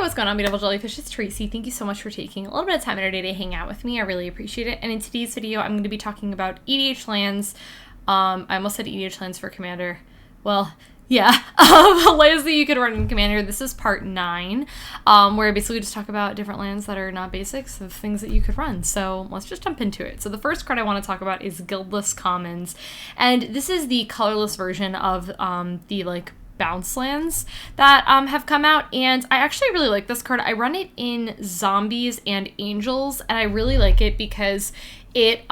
What's going on, beautiful jellyfish? It's Tracy. Thank you so much for taking a little bit of time in our day to hang out with me. I really appreciate it. And in today's video, I'm going to be talking about EDH lands. I almost said EDH lands for Commander. Well, yeah, lands that you could run in Commander. This is part 9, where I basically just talk about different lands that are not basics of things that you could run. So let's just jump into it. So the first card I want to talk about is Guildless Commons, and this is the colorless version of the bounce lands that have come out, and I actually really like this card. I run it in Zombies and Angels, and I really like it because it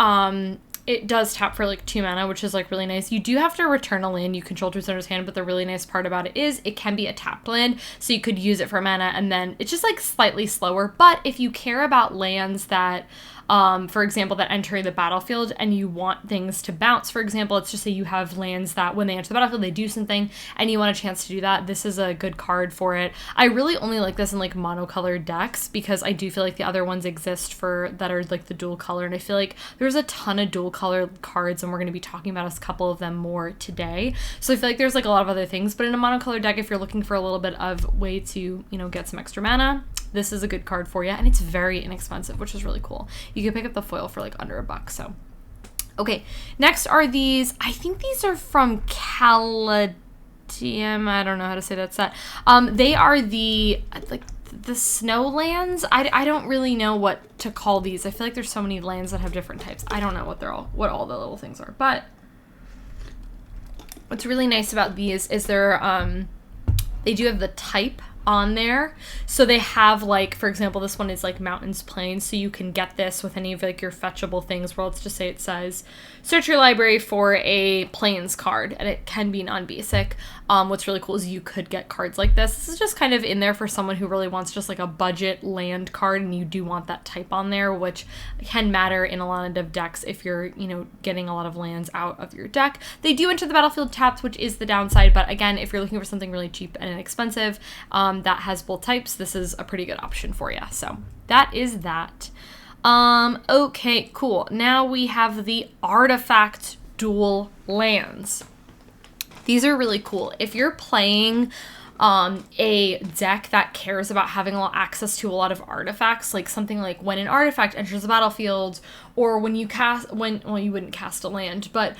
does tap for 2 mana, which is really nice. You do have to return a land you control to its owner's hand, but the really nice part about it is it can be a tapped land, so you could use it for mana, and then it's just slightly slower. But if you care about lands that for example, that enter the battlefield and you want things to bounce, for example, let's just say you have lands that when they enter the battlefield, they do something and you want a chance to do that. This is a good card for it. I really only like this in monocolored decks because I do feel like the other ones exist for that are the dual color, and I feel like there's a ton of dual color cards, and we're going to be talking about a couple of them more today. So I feel like there's a lot of other things, but in a monocolored deck, if you're looking for a little bit of way to, get some extra mana, this is a good card for you, and it's very inexpensive, which is really cool. You can pick up the foil for under $1, so. Okay, next are these. I think these are from Kaldheim. I don't know how to say that set. They are the snow lands. I don't really know what to call these. I feel like there's so many lands that have different types. I don't know what all the little things are, but what's really nice about these is they do have the type on there. So they have for example, this one is mountains, plains, so you can get this with any of your fetchable things. Well, let's just say it says search your library for a plains card, and it can be non-basic. What's really cool is you could get cards like this. This is just kind of in there for someone who really wants just a budget land card, and you do want that type on there, which can matter in a lot of decks if you're getting a lot of lands out of your deck. They do enter the battlefield tapped, which is the downside, but again, if you're looking for something really cheap and inexpensive that has both types, this is a pretty good option for you. So that is that. Okay, cool. Now we have the Artifact Dual lands. These are really cool. If you're playing a deck that cares about having a lot access to a lot of artifacts, something like when an artifact enters the battlefield, or when you you wouldn't cast a land, but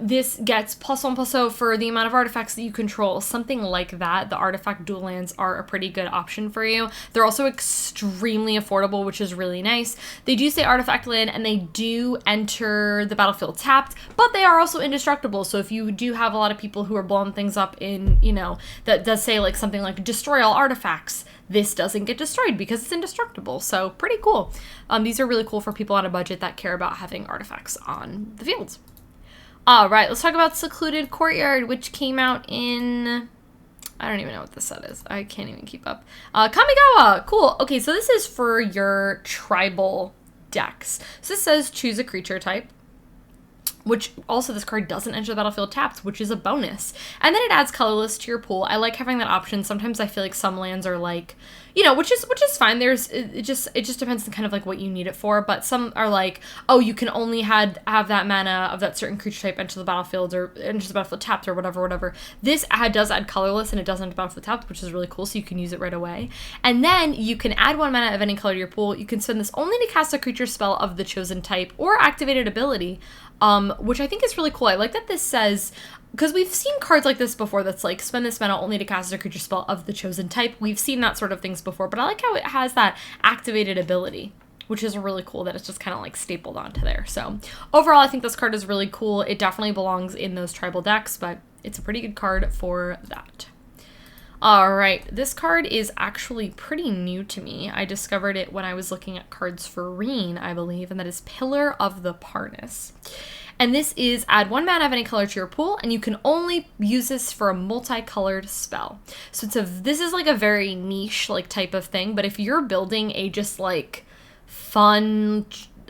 this gets +1/+0 for the amount of artifacts that you control, something like that. The Artifact Dual lands are a pretty good option for you. They're also extremely affordable, which is really nice. They do say artifact land, and they do enter the battlefield tapped, but they are also indestructible. So if you do have a lot of people who are blowing things up in, that does say something like destroy all artifacts, this doesn't get destroyed because it's indestructible. So pretty cool. These are really cool for people on a budget that care about having artifacts on the field. All right, let's talk about Secluded Courtyard, which came out in, I don't even know what this set is. I can't even keep up. Kamigawa, cool. Okay, so this is for your tribal decks. So this says choose a creature type, which also this card doesn't enter the battlefield tapped, which is a bonus. And then it adds colorless to your pool. I like having that option. Sometimes I feel like some lands are which is fine. It just depends on kind of what you need it for. But some are oh, you can only have that mana of that certain creature type enter the battlefield, or enter the battlefield tapped, or whatever. This does add colorless, and it does enter the battlefield tapped, which is really cool, so you can use it right away. And then you can add 1 mana of any color to your pool. You can spend this only to cast a creature spell of the chosen type or activated ability, which I think is really cool. I like that this says, because we've seen cards like this before that's spend this mana only to cast a creature spell of the chosen type. We've seen that sort of things before, but I like how it has that activated ability, which is really cool that it's just kind of stapled onto there. So overall, I think this card is really cool. It definitely belongs in those tribal decks, but it's a pretty good card for that. All right, this card is actually pretty new to me. I discovered it when I was looking at cards for Reen, I believe, and that is Pillar of the Parnus. And this is add 1 mana of any color to your pool, and you can only use this for a multicolored spell. So this is a very niche type of thing, but if you're building a just fun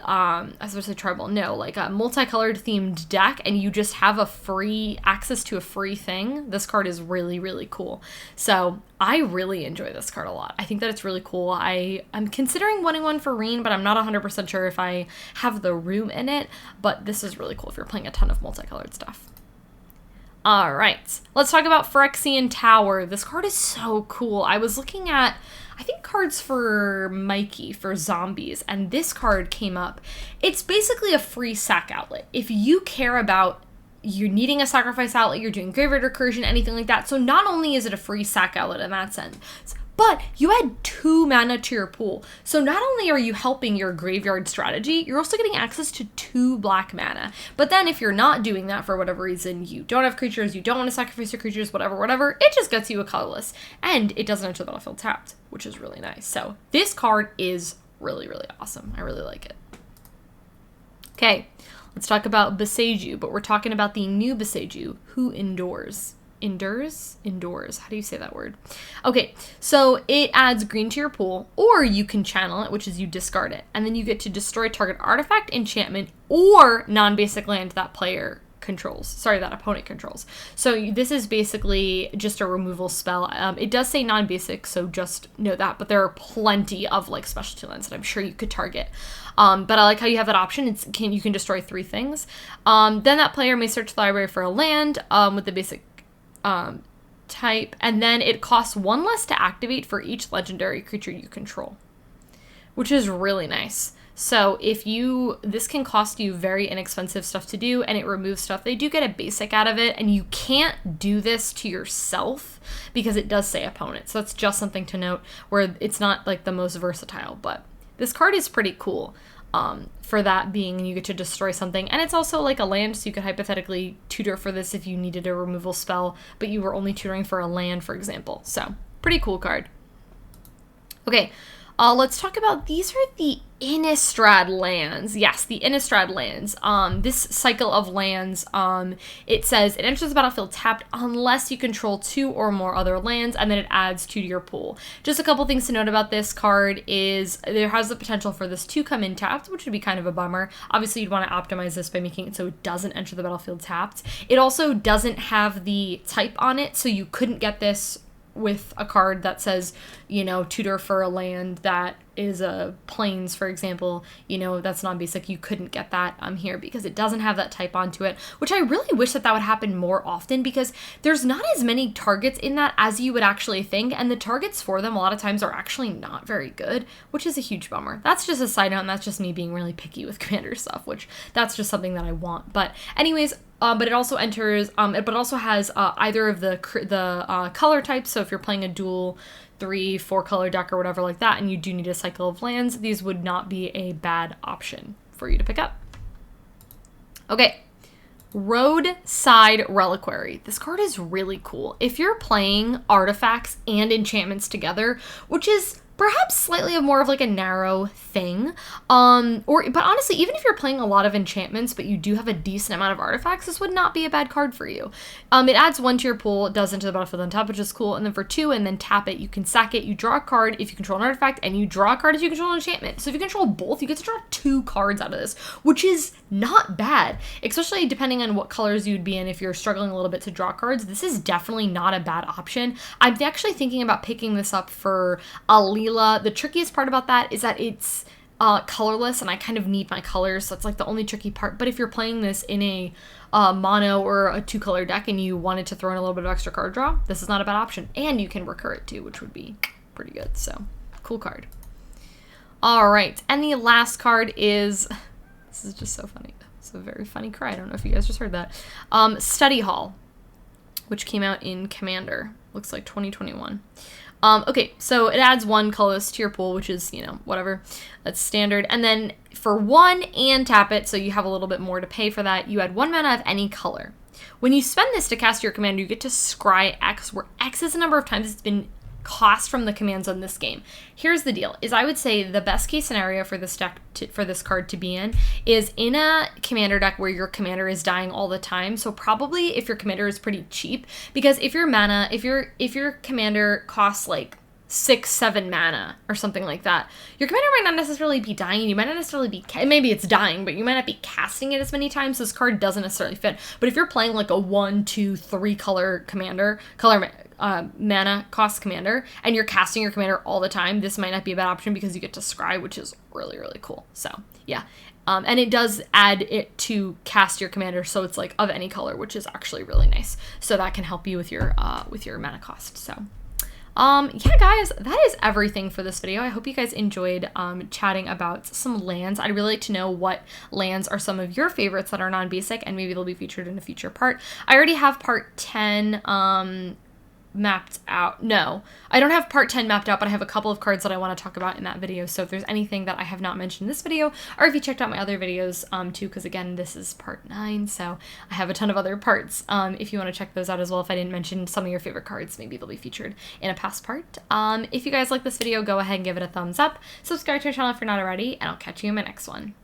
I was supposed to say tribal, no, a multicolored themed deck, and you just have access to a free thing, this card is really, really cool. So I really enjoy this card a lot. I think that it's really cool. I'm considering wanting one for Reen, but I'm not 100% sure if I have the room in it, but this is really cool if you're playing a ton of multicolored stuff. All right, let's talk about Frexian Tower. This card is so cool. I was looking at I think, cards for Mikey, for zombies, and this card came up. It's basically a free sack outlet. If you care about you're needing a sacrifice outlet, you're doing graveyard recursion, anything like that. So not only is it a free sack outlet in that sense, but you add 2 mana to your pool. So not only are you helping your graveyard strategy, you're also getting access to 2 black mana. But then if you're not doing that for whatever reason, you don't have creatures, you don't want to sacrifice your creatures, whatever, it just gets you a colorless. And it doesn't enter the battlefield tapped, which is really nice. So this card is really, really awesome. I really like it. Okay, let's talk about Boseiju, but we're talking about the new Boseiju, who endures. Endures. How do you say that word? Okay, so it adds green to your pool, or you can channel it, which is you discard it, and then you get to destroy target artifact, enchantment, or non-basic land that player controls. Sorry, that opponent controls. So this is basically just a removal spell. It does say non-basic, so just know that, but there are plenty of like specialty lands that I'm sure you could target. But I like how you have that option. You can destroy 3 things. Then that player may search the library for a land with the basic type, and then it costs 1 less to activate for each legendary creature you control, which is really nice. So this can cost you very inexpensive stuff to do, and it removes stuff. They do get a basic out of it, and you can't do this to yourself because it does say opponent. So that's just something to note, where it's not like the most versatile, but this card is pretty cool. For that being, you get to destroy something, and it's also like a land, so you could hypothetically tutor for this if you needed a removal spell, but you were only tutoring for a land, for example. So pretty cool card. Okay, let's talk about, these are the Innistrad lands. Yes, the Innistrad lands. This cycle of lands, it says it enters the battlefield tapped unless you control 2 or more other lands, and then it adds 2 to your pool. Just a couple things to note about this card is there has the potential for this to come in tapped, which would be kind of a bummer. Obviously, you'd want to optimize this by making it so it doesn't enter the battlefield tapped. It also doesn't have the type on it, so you couldn't get this with a card that says, tutor for a land that is a plains, for example, that's non-basic. You couldn't get that here because it doesn't have that type onto it, which I really wish that would happen more often, because there's not as many targets in that as you would actually think, and the targets for them a lot of times are actually not very good, which is a huge bummer. That's just a side note, and that's just me being really picky with commander stuff, which that's just something that I want. But anyways, but it also enters, but also has either of the color types. So if you're playing a dual 3-4 color deck or whatever like that, and you do need a cycle of lands, these would not be a bad option for you to pick up. Okay, Roadside Reliquary. This card is really cool. If you're playing artifacts and enchantments together, which is perhaps slightly more of like a narrow thing, but honestly, even if you're playing a lot of enchantments but you do have a decent amount of artifacts, this would not be a bad card for you. It adds 1 to your pool, it does into the battlefield on top, which is cool, and then for 2, and then tap it, you can sack it, you draw a card if you control an artifact, and you draw a card if you control an enchantment. So if you control both, you get to draw 2 cards out of this, which is not bad, especially depending on what colors you'd be in. If you're struggling a little bit to draw cards, this is definitely not a bad option. I'm actually thinking about picking this up for Alila. The trickiest part about that is that it's colorless, and I kind of need my colors, so it's like the only tricky part. But if you're playing this in a mono or a 2-color deck and you wanted to throw in a little bit of extra card draw, this is not a bad option. And you can recur it too, which would be pretty good. So, cool card. All right, and the last card is, this is just so funny. It's a very funny cry. I don't know if you guys just heard that. Study Hall, which came out in Commander. Looks like 2021. Okay, so it adds 1 colorless to your pool, which is, whatever. That's standard. And then for 1 and tap it, so you have a little bit more to pay for that, you add 1 mana of any color. When you spend this to cast your commander, you get to scry X, where X is the number of times it's been cost from the commands on this game. Here's the deal, is I would say the best case scenario for this deck, for this card to be in, is in a commander deck where your commander is dying all the time. So probably if your commander is pretty cheap, because if your mana, if your commander costs like 6-7 mana or something like that, your commander might not necessarily be dying. You might not necessarily be, maybe it's dying, but you might not be casting it as many times. So this card doesn't necessarily fit. But if you're playing like a 1, 2, 3 color mana cost commander, and you're casting your commander all the time, this might not be a bad option because you get to scry, which is really, really cool. So yeah. And it does add it to cast your commander, so it's like of any color, which is actually really nice. So that can help you with your mana cost. So Yeah, guys, that is everything for this video. I hope you guys enjoyed chatting about some lands. I'd really like to know what lands are some of your favorites that are non-basic, and maybe they'll be featured in a future part. I already have part 10 mapped out. No, I don't have part 10 mapped out, but I have a couple of cards that I want to talk about in that video. So if there's anything that I have not mentioned in this video, or if you checked out my other videos too, because again, this is part 9, so I have a ton of other parts. If you want to check those out as well, if I didn't mention some of your favorite cards, maybe they'll be featured in a past part. If you guys like this video, go ahead and give it a thumbs up. Subscribe to our channel if you're not already, and I'll catch you in my next one.